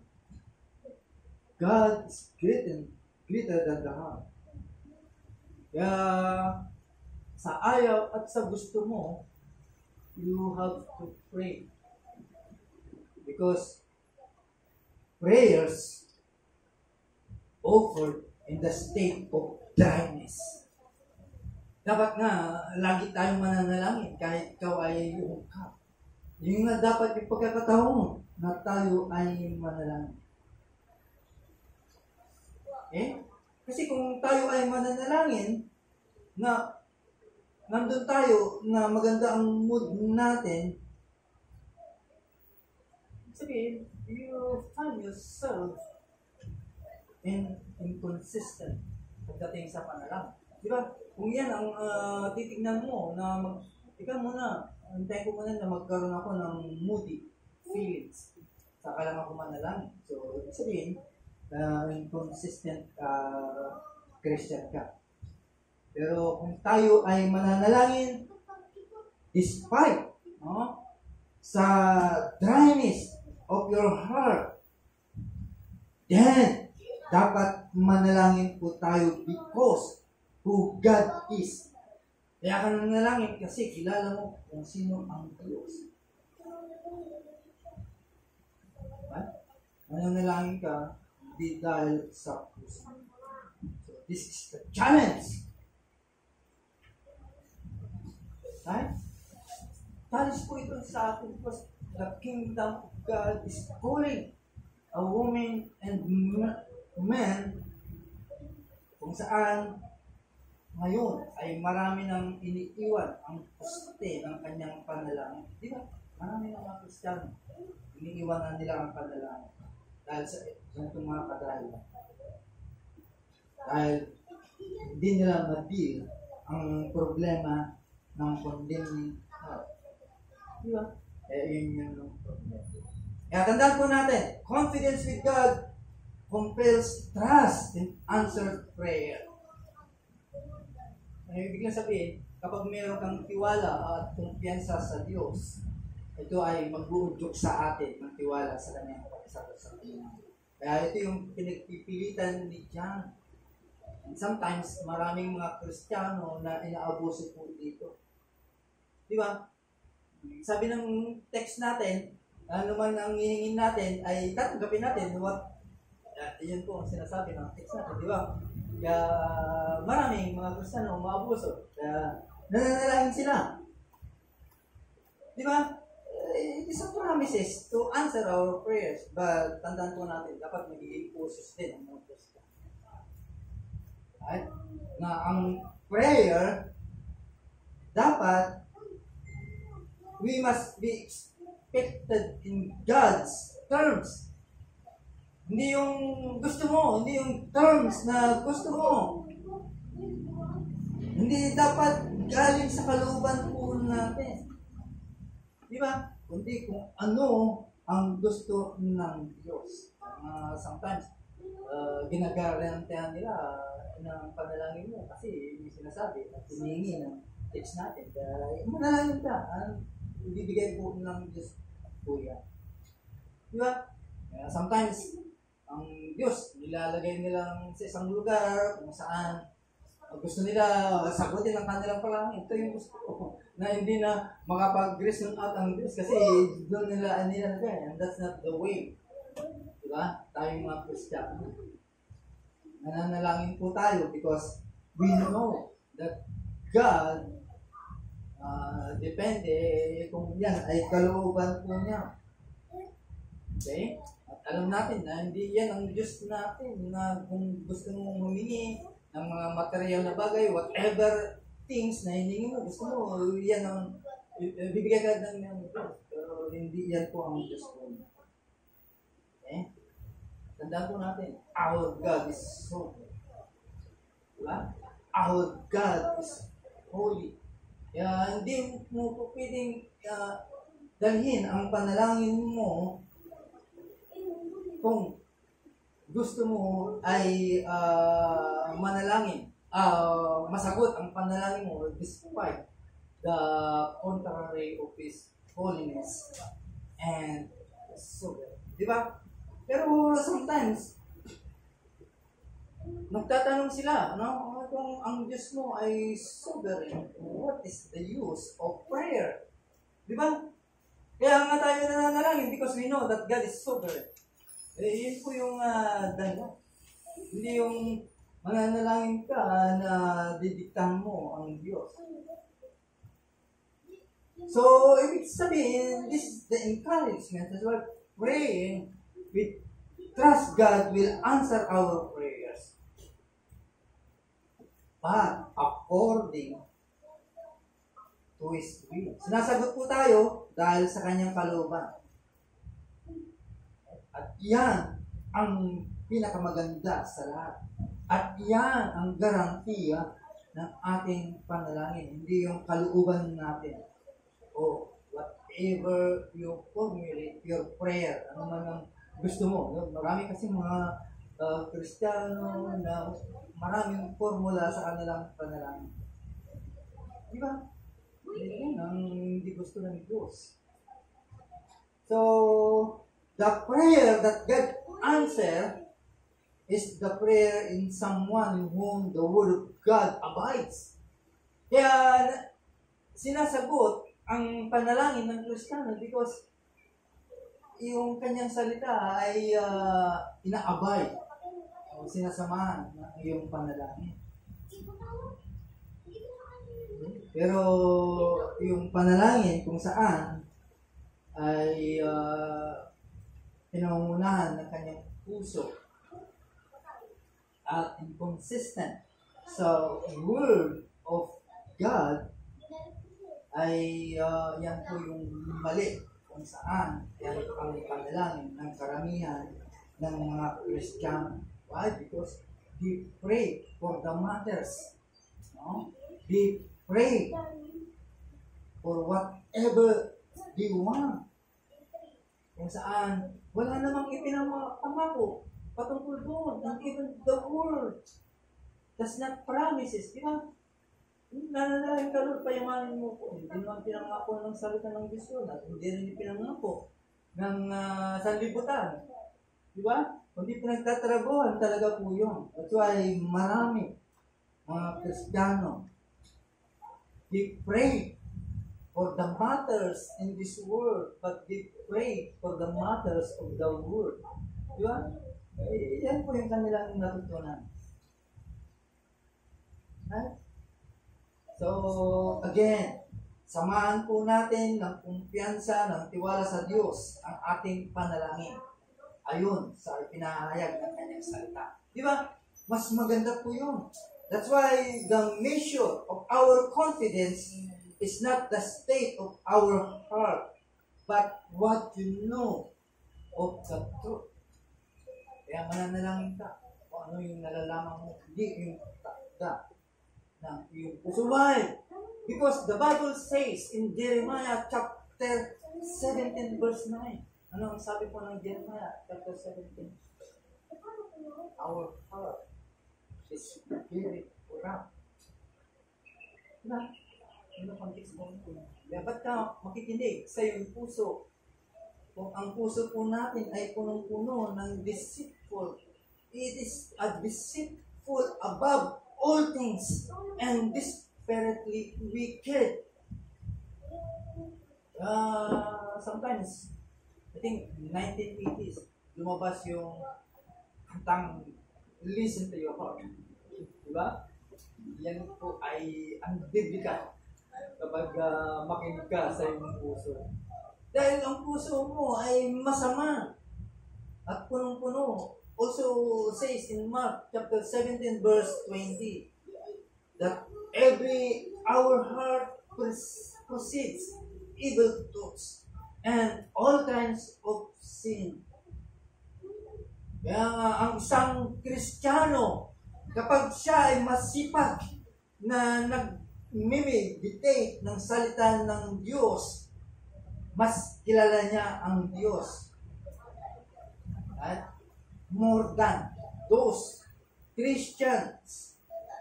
God is greater than the heart. Kaya, sa ayaw at sa gusto mo, you have to pray. Because prayers offered in the state of dryness. Dapat nga, lagi tayong mananalangin kahit ikaw ay ka. Yung nga dapat yung pagkakataon mo na tayo ay manalangin. Kasi kung tayo ay mananalangin, na nandun tayo na maganda ang mood natin, sabihin, you find yourself inconsistent pagdating sa panalangin. Di ba? Kung yan ang titignan mo na ikaw muna, antayin ko muna na magkaroon ako ng moody feelings. Saka lang ako manalangin. So, sabihin, inconsistent Christian ka. Pero kung tayo ay mananalangin despite sa dryness of your heart, then dapat manalangin po tayo because who God is. Kaya ka nanalangin kasi kilala mo kung sino ang Diyos. Mananalangin ka di dahil sa puso. So, this is the challenge. Right? Challenge po ito sa atin because the kingdom of God is calling a woman and man kung saan ngayon ay marami nang iniiwan ang poste ng kanyang panalangin. Di ba? Marami ng mga Kristiyano. Iniiwan na nila ang panalangin. Dahil sa itong mga kadahilan. Dahil hindi nila ma-deal ang problema ng condemning heart. Di ba? Yun yung problema. Kaya tandaan po natin, confidence with God compels trust in answered prayer. Ibig sabihin, kapag mayroon kang tiwala at kumpiyansa sa Diyos, ito ay mag-uudyok sa atin ng tiwala sa Kanyang pagkasakot sa Panginoon. Kaya ito yung pinagpipilitan ni John. And sometimes, maraming mga Kristiyano na inaabuso po dito. Di ba? Sabi ng text natin, ano man ang hihingin natin, ay tatanggapin natin yun po ang sinasabi ng text natin, di ba? Kaya maraming mga Kristiyano umaabuso. Kaya nananalangin sila. Di ba? It is a promises to answer our prayers. But tandaan po natin, dapat magiging pusos din ang mga Kristiyano. Right? Na ang prayer, dapat we must be expected in God's terms. Hindi yung gusto mo, hindi yung terms na gusto mo. Hindi dapat galing sa kalooban po natin. Di ba? Kundi kung ano ang gusto ng Diyos. Sometimes, ginagarantayan nila ng panalangin mo kasi yung sinasabi at hinihingi ng text natin. Kaya manalangin ka, ibibigay po ng Diyos po yan. Di ba? Sometimes, ang Diyos, nilalagay nilang sa isang lugar kung saan gusto nila sagutin ang kanilang palangin. Ito yung gusto ko. Na hindi na makapag-reason out ang Diyos kasi doon nila nilalagay. And that's not the way. Diba? Tayong mga Kristiyano. Nananalangin po tayo because we know that God depende kung yan ay kalooban po niya. Okay? At alam natin na hindi yan ang Diyos natin na kung gusto mong humingi ng mga material na bagay, whatever things na hiningi mo, gusto mo, yan ang bibigyan ka ng Diyos. Pero hindi yan po ang Diyos po. Okay? Tandaan po natin, our God is sovereign. Diba? Our God is holy. Kaya hindi mo po pwedeng dalhin ang panalangin mo kung gusto mo ay manalangin, masagot ang panalangin mo despite the contrary of His holiness and is sovereign. Di ba? Pero sometimes, nagtatanong sila, ano, kung ang Diyos mo ay sovereign, what is the use of prayer? Di ba? Kaya nga tayo nananalangin because we know that God is sovereign. Yun po yung dahilan. Hindi yung mananalangin ka na didiktahan mo ang Diyos. So, ibig sabihin, this is the encouragement as well. Praying, we trust God will answer our prayers. But, according to His will. Sinasagot po tayo dahil sa Kanyang kalooban. At yan ang pinakamaganda sa lahat. At yan ang garantiya ng ating panalangin. Hindi yung kalooban natin. O whatever you formulate your prayer. Ano man ang gusto mo. Marami kasi mga Kristiyano na maraming formula sa kanilang panalangin. Di ba? Yan ang hindi gusto ng Diyos. So, the prayer that God answer is the prayer in someone in whom the Word of God abides. Kaya sinasagot ang panalangin ng Kristiyano because yung kanyang salita ay inaabay o sinasamahan ng iyong panalangin. Pero yung panalangin kung saan ay pinangungunahan ng kanyang puso at inconsistent sa Word of God ay yan po yung mali kung saan yan ang panalangin ng karamihan ng mga Kristiyano. Why? Because they pray for the matters. No? They pray for whatever they want. Kung saan wala namang ipinamako patungkol doon. And even the Word does not promises. Di ba? Nananalangin ka, Lord, payamanin mo po. Hindi naman pinangako ng salita ng Diyos yun. At hindi rin pinangako ng sanlibutan. Di ba? Kundi pinagtatrabuhan talaga po yun. That's why marami mga Kristiyano, they pray for the matters in this world, but they pray for the matters of the world. Di ba? Yan po yung kanilang natutunan. Right? So, again, samahan po natin ng kumpiyansa, ng tiwala sa Diyos ang ating panalangin. Ayun, sa pinahayag ng kanyang salita. Di ba? Mas maganda po yun. That's why the measure of our confidence is not the state of our heart, but what you know of the truth. Kaya mananalangin ka kung ano yung nalalaman mo, hindi yung takda ng iyong puso. Why? Because the Bible says in Jeremiah chapter 17 verse 9. Ano ang sabi po ng Jeremiah chapter 17? Our heart is very corrupt. Diba? Ano context mo ito? Ba't ka makikinig sa iyong puso? Kung ang puso po natin ay punong-puno ng deceitful, it is a deceitful above all things and desperately wicked. Sometimes, I think 1980s, lumabas yung kantang Listen to Your Heart. Diba? Yan po ay ang biblical kapag makinig ka sa iyong puso. Dahil ang puso mo ay masama at punong-puno. Also says in Mark chapter 17 verse 20 that our heart proceeds evil thoughts and all kinds of sin. Kaya ang isang Kristiyano, kapag siya ay masipag na nag-meditate ng salita ng Diyos, mas kilala niya ang Diyos. At more than those Christians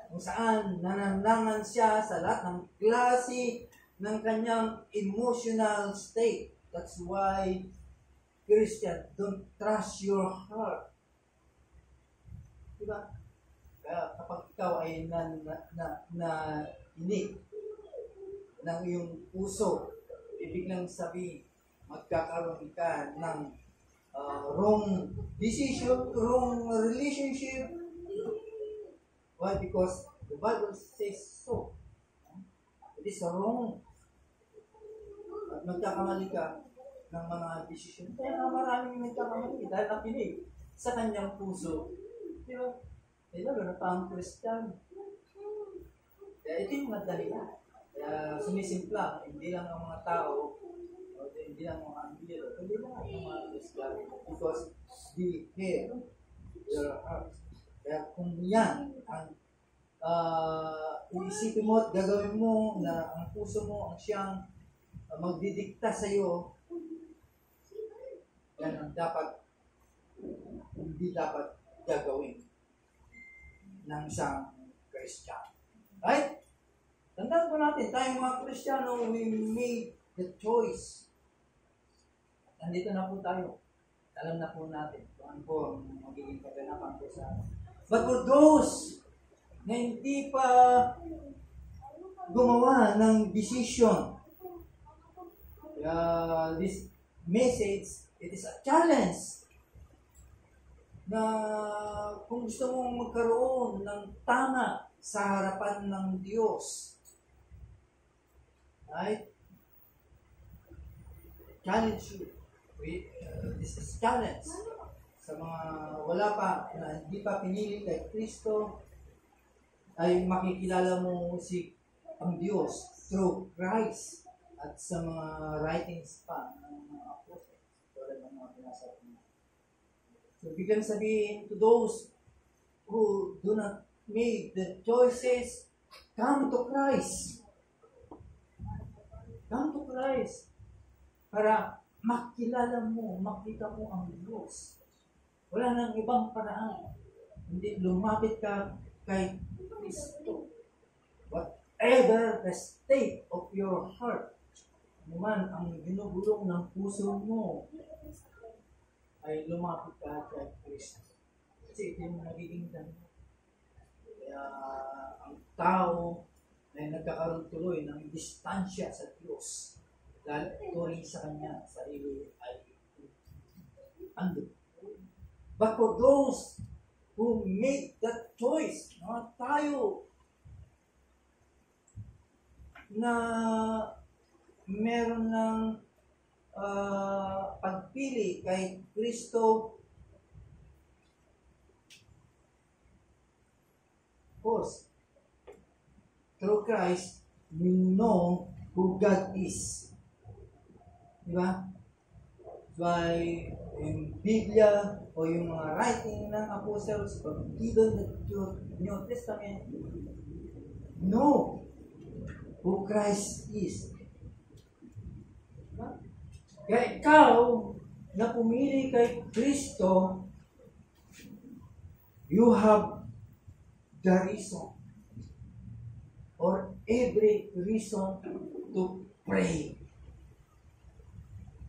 kung saan nananangan siya sa lahat ng klase ng kanyang emotional state. That's why Christian, don't trust your heart. Diba? Kaya kapag ikaw ay inik ng iyong puso, ibig lang sabihin, magkakaroon ka ng wrong decision, wrong relationship. Why? Because the Bible says so. It is wrong. At magkakamali ka ng mga decision. Kaya nga maraming nagkakamali dahil nakinig sa kanyang puso. Di ba? Eh, lalo na pa ang Christian. Kaya ito yung mga dahilan. Kaya sumisimpla, hindi lang ang mga tao, o hindi lang ang mga anghel, hindi lang ang mga Christian. Because they hear their hearts. Kaya kung yan ang iisipin mo at gagawin mo na ang puso mo ang siyang magdidikta sa iyo, yan ang hindi dapat gagawin ng isang Christian. Right? Tandaan po natin, tayong mga Kristiyano, we made the choice. Nandito na po tayo. Alam na po natin kung ano po ang magiging kaganapan po sa atin. But for those na hindi pa gumawa ng decision, this message, it is a challenge na kung gusto mong magkaroon ng tama sa harapan ng Diyos. Right? Challenge you. This is challenge sa mga wala pa, na hindi pa pinili kay Kristo, ay makikilala mo ang Diyos through Christ at sa mga writings pa ng mga apostles. Tulad ng mga binasa ko. So, biglang sabihin to those who do not make the choices, come to Christ. Come to Christ. Para makilala mo, makita mo ang Diyos. Wala nang ibang paraan. Hindi lumapit ka kay Kristo. Whatever the state of your heart, naman ang ginugulong ng puso mo, ay lumapit ka kay Kristo. Kasi ito yung nagiging dami. Kaya ang tao ay nagkakaroon tuloy ng distansya sa Diyos. Dahil tuloy sa Kanya, sarili ay andun. But for those who make that choice, tayo na meron ng pagpili kay Kristo, of course, through Christ, we know who God is. Diba? By yung Biblia o yung mga writing ng apostles, from even the New Testament, know who Christ is. Diba? Kaya ikaw na pumili kay Kristo, you have the reason or every reason to pray.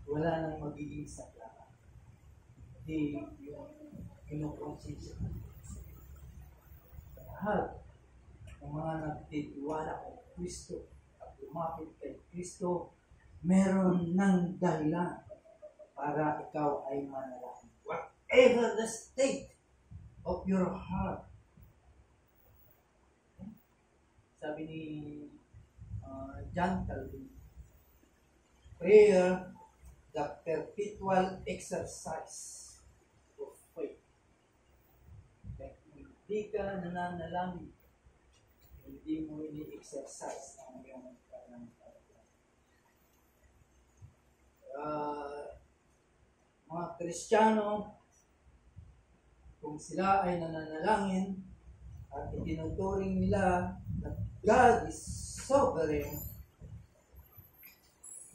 Wala nang magiging sakla. Hindi yung kinukonsensya. Lahat ng mga nagtitiwala kay Kristo at lumapit kay Kristo, meron ng dahilan para ikaw ay manalangin. Whatever the state of your heart. Sabi ni John Calvin, prayer, the perpetual exercise of faith. Hindi ka nananalangin, hindi mo ini-exercise ang iyong pananampalataya. Mga Kristiyano, kung sila ay nananalangin at itinuturing nila na God is sovereign,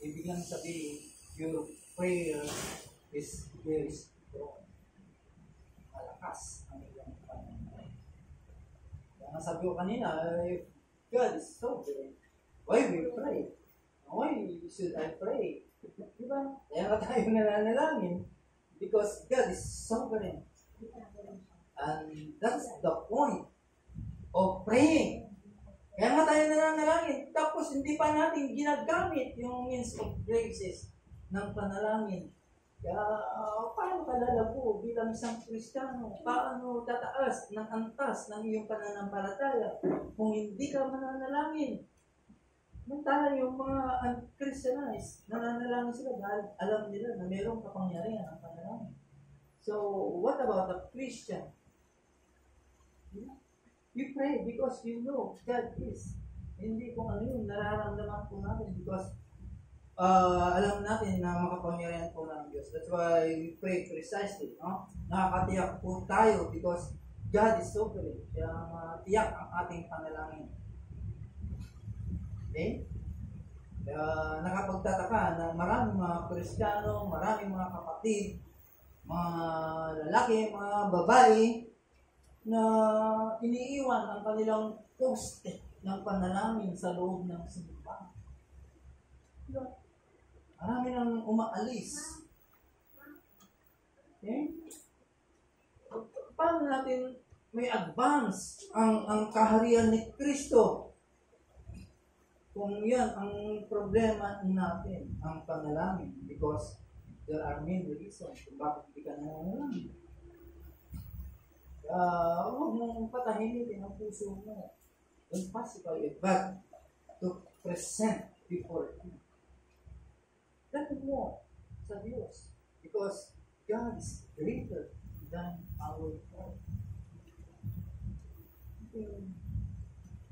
ibig lang sabihin, your prayer is very strong. Malakas ang iyong pananampalataya. Kaya sabi ko kanina, God is sovereign. Why we pray? Why should I pray? Diba? Kaya nga tayo nananalangin because God is sovereign. And that's the point of praying. Kaya nga tayo nananalangin. Tapos hindi pa natin ginagamit yung means of graces ng panalangin. Kaya paano ka lalago bilang isang Kristiyano? Paano tataas ng antas ng iyong pananampalataya kung hindi ka mananalangin? Mantala yung mga un-Christianized, nananalangin sila dahil alam nila na mayroong kapangyarihan ang panalangin. So, what about a Christian? You pray because you know God is. Hindi kung ano yung nararamdaman po natin because alam natin na makapangyarihan po ng Diyos. That's why we pray precisely. No? Nakakatiyak po tayo because God is sovereign. Kaya tiyak ang ating panalangin. Okay? Nakapagtataka na maraming mga Kristiyano, maraming mga kapatid, mga lalaki, mga babae, na iniiwan ang kanilang poste ng panalangin sa loob ng simbahan. Marami nang umaalis. Okay? Paano natin may advance ang kaharian ni Kristo? Kung yan ang problema natin, ang panalangin, because there are many reasons kung bakit hindi ka nanalangin. Huwag mong patahimikin ang puso mo. Don't pacify it, but to present before Him. Dahil mo sa Diyos, because God is greater than our God.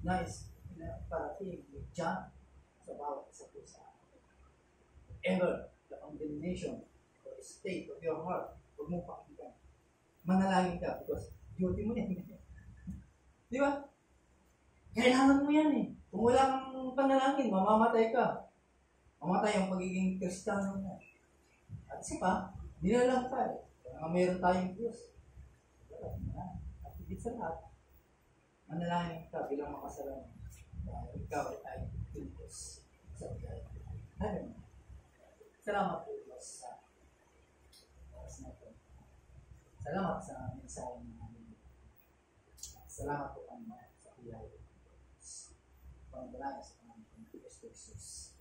Nice na parating ni John sa bawat isa po sa ever the condemnation or the state of your heart, huwag mong pakinggan. Manalangin ka because duty mo yan. Di ba? Kailangan mo yan eh. Kung wala kang panalangin, mamamatay ka. Mamatay ang pagiging Kristiyano mo. At isa pa, nilalang tayo. Kaya mayroon tayong Diyos. At higit sa lahat, manalangin ka bilang makasalanan. Ikaw ay Diyos sa biyaya. Amen. Salamat po Diyos sa oras na ito. Salamat sa mensahe namin. Salamat po kami sa biyaya. Pangalanan sa kami ng Kristo Jesus.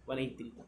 $180.